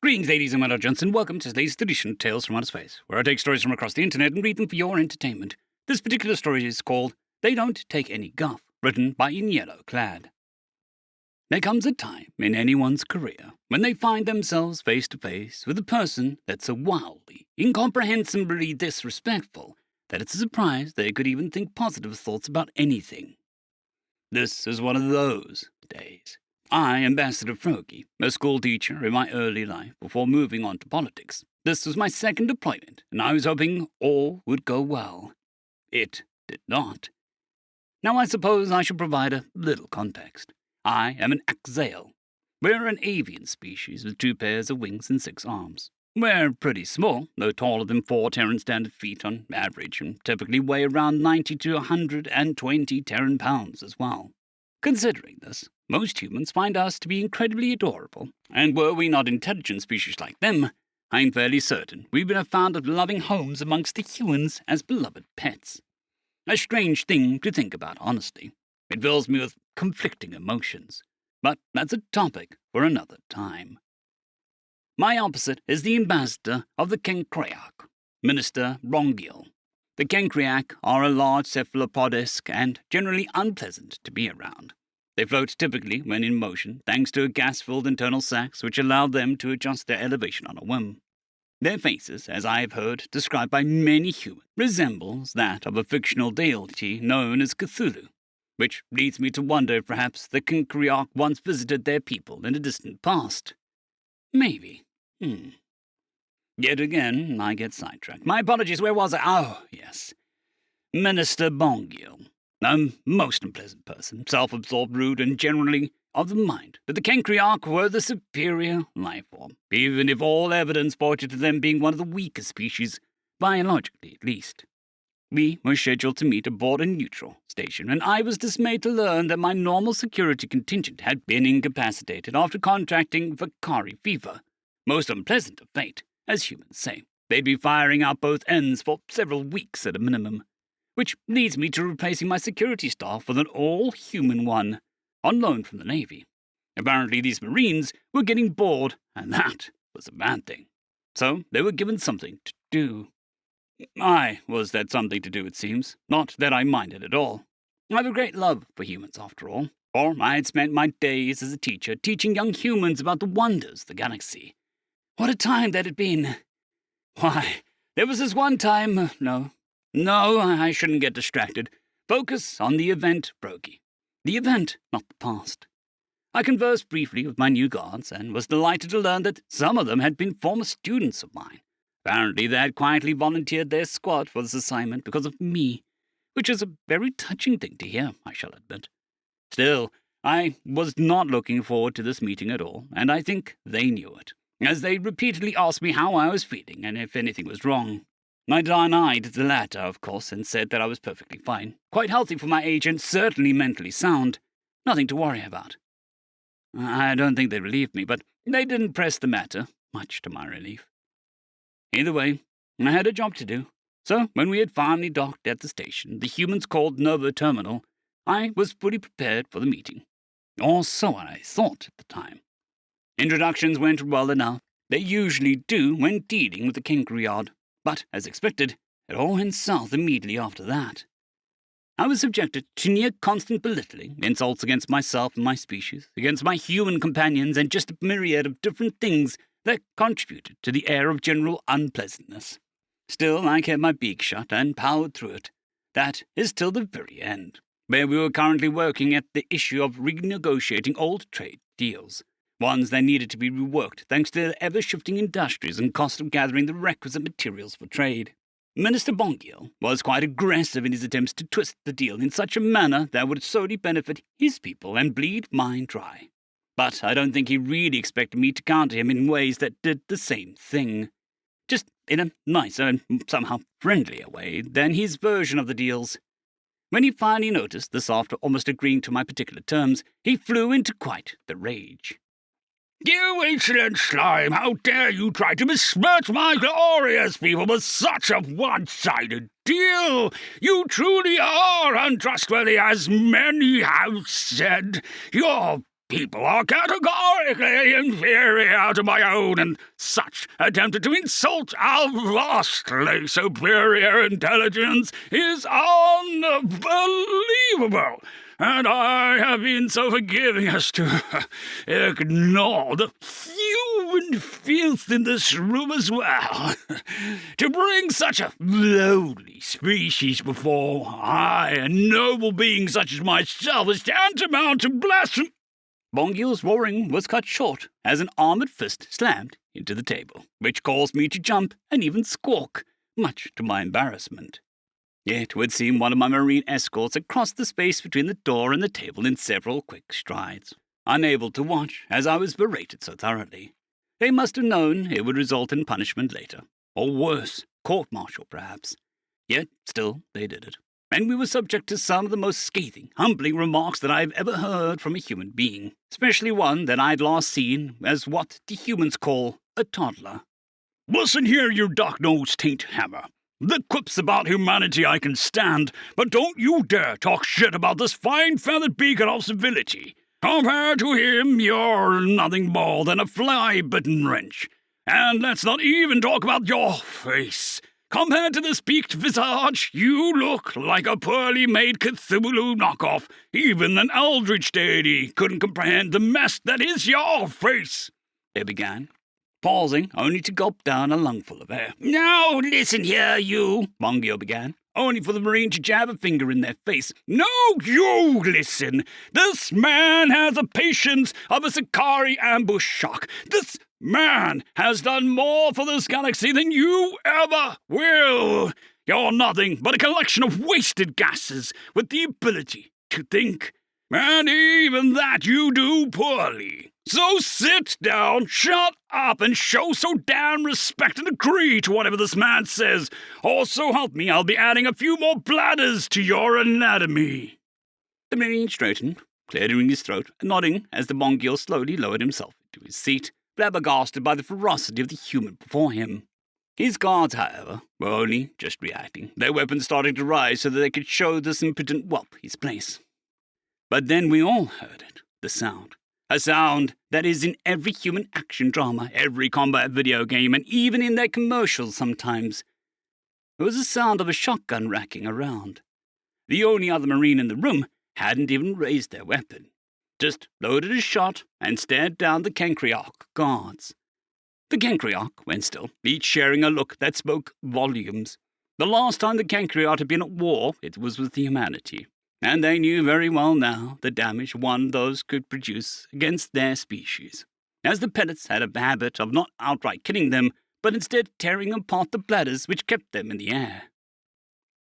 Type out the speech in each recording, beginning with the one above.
Greetings, ladies and gentlemen, and welcome to today's edition of Tales from Outer Space, where I take stories from across the internet and read them for your entertainment. This particular story is called They Don't Take Any Guff, written by In Yellow Clad. There comes a time in anyone's career when they find themselves face to face with a person that's so wildly, incomprehensibly disrespectful that it's a surprise they could even think positive thoughts about anything. This is one of those days. I, Ambassador Froggy, a school teacher in my early life before moving on to politics. This was my second deployment, and I was hoping all would go well. It did not. Now I suppose I should provide a little context. I am an Axael. We're an avian species with 2 pairs of wings and 6 arms. We're pretty small, though taller than 4 Terran standard feet on average, and typically weigh around 90 to 120 Terran pounds as well. Considering this, most humans find us to be incredibly adorable, and were we not intelligent species like them, I'm fairly certain we would have found loving homes amongst the humans as beloved pets. A strange thing to think about, honestly. It fills me with conflicting emotions, but that's a topic for another time. My opposite is the ambassador of the Kenkreak, Minister Rongiel. The Kenkreak are a large cephalopodisk and generally unpleasant to be around. They float typically when in motion, thanks to gas-filled internal sacs which allow them to adjust their elevation on a whim. Their faces, as I have heard described by many humans, resembles that of a fictional deity known as Cthulhu, which leads me to wonder if perhaps the Kenkreak once visited their people in a distant past. Maybe. Yet again, I get sidetracked. My apologies, where was I? Oh, yes. Minister Bongiel. A most unpleasant person, self-absorbed, rude, and generally of the mind. But the Kenkreak were the superior life form, even if all evidence pointed to them being one of the weaker species, biologically at least. We were scheduled to meet aboard a neutral station, and I was dismayed to learn that my normal security contingent had been incapacitated after contracting Vakari fever. Most unpleasant of fate, as humans say. They'd be firing out both ends for several weeks at a minimum. Which leads me to replacing my security staff with an all-human one, on loan from the Navy. Apparently these Marines were getting bored, and that was a bad thing. So they were given something to do. I was that something to do, it seems. Not that I minded at all. I have a great love for humans, after all. For I had spent my days as a teacher teaching young humans about the wonders of the galaxy. What a time that had been. Why, there was this one time... No, I shouldn't get distracted. Focus on the event, Brokey. The event, not the past. I conversed briefly with my new guards, and was delighted to learn that some of them had been former students of mine. Apparently they had quietly volunteered their squad for this assignment because of me, which is a very touching thing to hear, I shall admit. Still, I was not looking forward to this meeting at all, and I think they knew it, as they repeatedly asked me how I was feeling and if anything was wrong. I denied the latter, of course, and said that I was perfectly fine, quite healthy for my age and certainly mentally sound. Nothing to worry about. I don't think they relieved me, but they didn't press the matter, much to my relief. Either way, I had a job to do, so when we had finally docked at the station, the humans called Nova Terminal, I was fully prepared for the meeting. Or so I thought at the time. Introductions went well enough. They usually do when dealing with the Kenkreak. But, as expected, it all went south immediately after that. I was subjected to near constant belittling, insults against myself and my species, against my human companions, and just a myriad of different things that contributed to the air of general unpleasantness. Still, I kept my beak shut and powered through it. That is till the very end, where we were currently working at the issue of renegotiating old trade deals. Ones that needed to be reworked thanks to the ever-shifting industries and cost of gathering the requisite materials for trade. Minister Bongiel was quite aggressive in his attempts to twist the deal in such a manner that would solely benefit his people and bleed mine dry. But I don't think he really expected me to counter him in ways that did the same thing. Just in a nicer and somehow friendlier way than his version of the deals. When he finally noticed this after almost agreeing to my particular terms, he flew into quite the rage. "You insolent slime! How dare you try to besmirch my glorious people with such a one-sided deal? You truly are untrustworthy, as many have said. Your people are categorically inferior to my own, and such attempted to insult our vastly superior intelligence is unbelievable. And I have been so forgiving as to ignore the human filth in this room as well. To bring such a lowly species before I, a noble being such as myself, is tantamount to blasphemy. Bongil's roaring was cut short as an armored fist slammed into the table, which caused me to jump and even squawk, much to my embarrassment. It would seem one of my marine escorts had crossed the space between the door and the table in several quick strides, unable to watch as I was berated so thoroughly. They must have known it would result in punishment later, or worse, court-martial perhaps. Yet still they did it, and we were subject to some of the most scathing, humbling remarks that I have ever heard from a human being, especially one that I'd last seen as what the humans call a toddler. "Listen here, you dark-nosed taint hammer. The quips about humanity I can stand, but don't you dare talk shit about this fine-feathered beacon of civility. Compared to him, you're nothing more than a fly-bitten wrench. And let's not even talk about your face. Compared to this peaked visage, you look like a poorly made Cthulhu knockoff. Even an eldritch deity couldn't comprehend the mess that is your face," they began, pausing only to gulp down a lungful of air. "Now, listen here, you," Bongio began, only for the Marine to jab a finger in their face. "No, you listen. This man has the patience of a Sakari ambush shark. This man has done more for this galaxy than you ever will. You're nothing but a collection of wasted gases with the ability to think. And even that you do poorly. So sit down, shut up, and show so damn respect and agree to whatever this man says. Or so help me, I'll be adding a few more bladders to your anatomy." The Marine straightened, clearing his throat, and nodding as the Bongil slowly lowered himself into his seat, flabbergasted by the ferocity of the human before him. His guards, however, were only just reacting, their weapons starting to rise so that they could show this impotent whelp his place. But then we all heard it, the sound. A sound that is in every human action drama, every combat video game, and even in their commercials sometimes. It was the sound of a shotgun racking around. The only other Marine in the room hadn't even raised their weapon, just loaded a shot and stared down the Cancrearch guards. The Cancrearch went still, each sharing a look that spoke volumes. The last time the Cancrearch had been at war, it was with humanity. And they knew very well now the damage one of those could produce against their species, as the pellets had a habit of not outright killing them, but instead tearing apart the bladders which kept them in the air.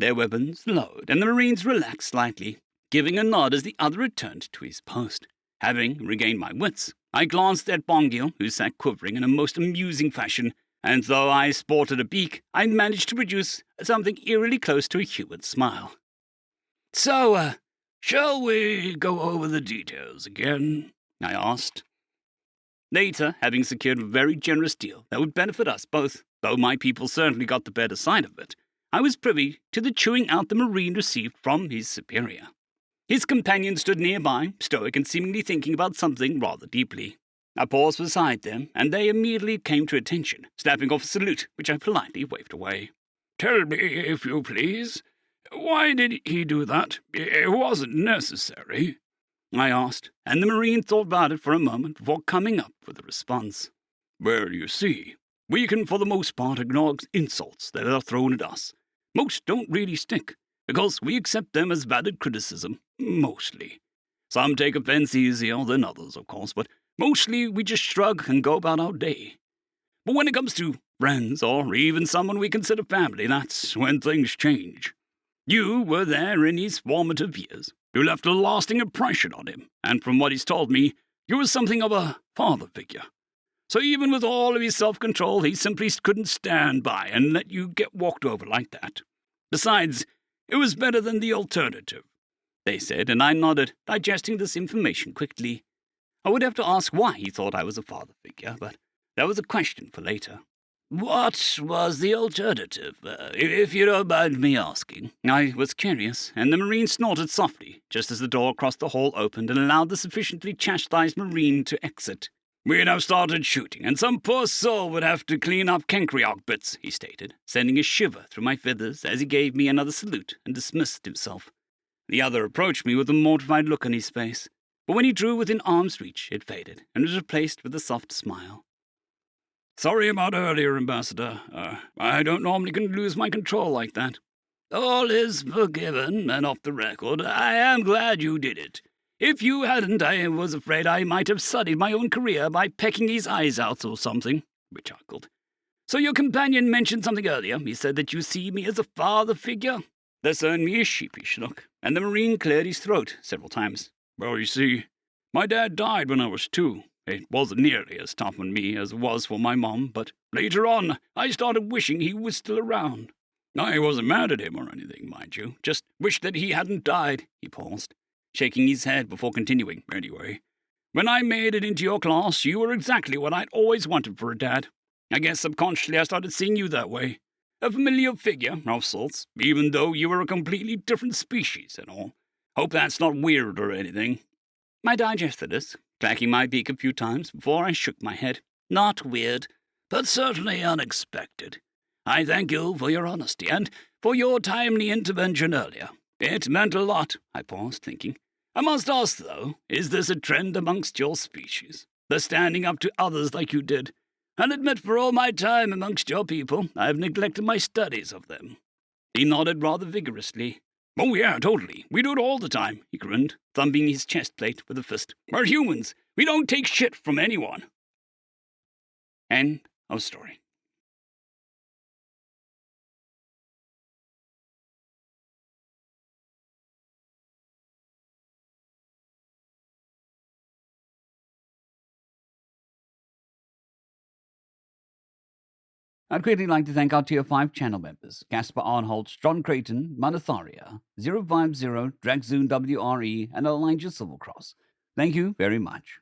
Their weapons lowered, and the Marines relaxed slightly, giving a nod as the other returned to his post. Having regained my wits, I glanced at Bongil, who sat quivering in a most amusing fashion, and though I sported a beak, I managed to produce something eerily close to a human smile. "So, shall we go over the details again?" I asked. Later, having secured a very generous deal that would benefit us both, though my people certainly got the better side of it, I was privy to the chewing out the Marine received from his superior. His companion stood nearby, stoic and seemingly thinking about something rather deeply. I paused beside them, and they immediately came to attention, snapping off a salute, which I politely waved away. "Tell me, if you please, why did he do that? It wasn't necessary," I asked, and the Marine thought about it for a moment before coming up with a response. "Well, you see, we can for the most part ignore insults that are thrown at us. Most don't really stick, because we accept them as valid criticism, mostly. Some take offense easier than others, of course, but mostly we just shrug and go about our day. But when it comes to friends, or even someone we consider family, that's when things change. You were there in his formative years. You left a lasting impression on him, and from what he's told me, you were something of a father figure. So even with all of his self-control, he simply couldn't stand by and let you get walked over like that. Besides, it was better than the alternative," they said, and I nodded, digesting this information quickly. I would have to ask why he thought I was a father figure, but that was a question for later. What was the alternative, if you don't mind me asking? I was curious, and the Marine snorted softly, just as the door across the hall opened and allowed the sufficiently chastised Marine to exit. We'd have started shooting, and some poor soul would have to clean up Kenkriok bits, he stated, sending a shiver through my feathers as he gave me another salute and dismissed himself. The other approached me with a mortified look on his face, but when he drew within arm's reach, it faded and was replaced with a soft smile. Sorry about earlier, Ambassador. I don't normally lose my control like that. All is forgiven, and off the record, I am glad you did it. If you hadn't, I was afraid I might have sullied my own career by pecking his eyes out or something, we chuckled. So your companion mentioned something earlier. He said that you see me as a father figure? This earned me a sheepish look, and the Marine cleared his throat several times. Well, you see, my dad died when I was 2. It wasn't nearly as tough on me as it was for my mom, but later on, I started wishing he was still around. I wasn't mad at him or anything, mind you, just wished that he hadn't died, he paused, shaking his head before continuing. Anyway, when I made it into your class, you were exactly what I'd always wanted for a dad. I guess subconsciously I started seeing you that way. A familiar figure, of sorts, even though you were a completely different species and all. Hope that's not weird or anything. I digested this, cracking my beak a few times before I shook my head. Not weird, but certainly unexpected. I thank you for your honesty and for your timely intervention earlier. It meant a lot, I paused, thinking. I must ask, though, is this a trend amongst your species? The standing up to others like you did? I'll admit for all my time amongst your people, I've neglected my studies of them. He nodded rather vigorously. Oh, yeah, totally. We do it all the time, he grinned, thumping his chest plate with a fist. We're humans. We don't take shit from anyone. End of story. I'd greatly like to thank our Tier 5 channel members, Caspar Arnholt, John Creighton, Manatharia, 050, Dragzoon WRE, and Elijah Silvercross. Thank you very much.